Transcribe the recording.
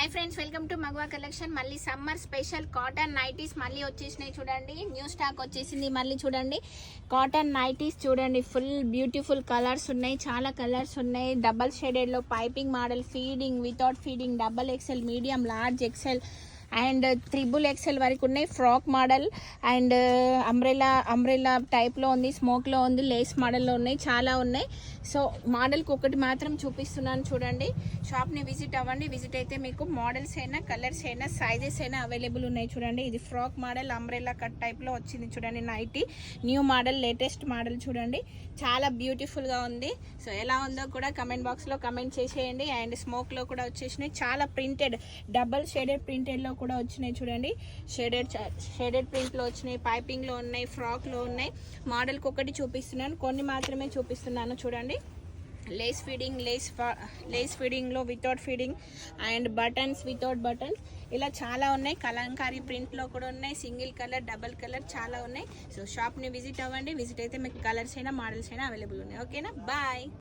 Hi friends, welcome to మగవా collection. మళ్ళీ summer special cotton nighties మళ్ళీ వచ్చేసినాయి. చూడండి, న్యూ స్టాక్ వచ్చేసింది. మళ్ళీ చూడండి, కాటన్ నైటీస్ చూడండి, ఫుల్ బ్యూటిఫుల్ కలర్స్ ఉన్నాయి, చాలా కలర్స్ ఉన్నాయి. డబల్ షేడెడ్లో piping model, feeding, without feeding, double XL, medium, large XL and triple XL వరకు ఉన్నాయి. ఫ్రాక్ మోడల్ అండ్ అంబ్రెలా టైప్లో ఉంది, స్మోక్లో ఉంది, లేస్ మోడల్లో ఉన్నాయి, చాలా ఉన్నాయి. సో మోడల్కి ఒకటి మాత్రం చూపిస్తున్నాను చూడండి. షాప్ని విజిట్ అవ్వండి. విజిట్ అయితే మీకు మోడల్స్ అయినా, కలర్స్ అయినా, సైజెస్ అయినా అవైలబుల్ ఉన్నాయి. చూడండి, ఇది ఫ్రాక్ మోడల్, అంబ్రెలా కట్ టైప్లో వచ్చింది. చూడండి, nighty new model, latest model. చూడండి, చాలా బ్యూటిఫుల్గా ఉంది. సో ఎలా ఉందో కూడా కమెంట్ బాక్స్లో కమెంట్ చేసేయండి. అండ్ స్మోక్లో కూడా వచ్చేసినాయి, చాలా ప్రింటెడ్, డబల్ షేడెడ్ ప్రింటెడ్లో కూడా వచ్చినాయి. చూడండి, షేడెడ్ ప్రింట్లో వచ్చినాయి, పైపింగ్లో ఉన్నాయి, ఫ్రాక్లో ఉన్నాయి. మోడల్కి ఒకటి చూపిస్తున్నాను, కొన్ని మాత్రమే చూపిస్తున్నాను. చూడండి, లేస్ ఫీడింగ్లో without feeding and buttons, without buttons, ఇలా చాలా ఉన్నాయి. కలంకారీ ప్రింట్లో కూడా ఉన్నాయి, సింగిల్ కలర్, డబల్ కలర్, చాలా ఉన్నాయి. సో షాప్ని విజిట్ అవ్వండి. విజిట్ అయితే మీకు కలర్స్ అయినా, మోడల్స్ అయినా అవైలబుల్ ఉన్నాయి. ఓకేనా, బాయ్.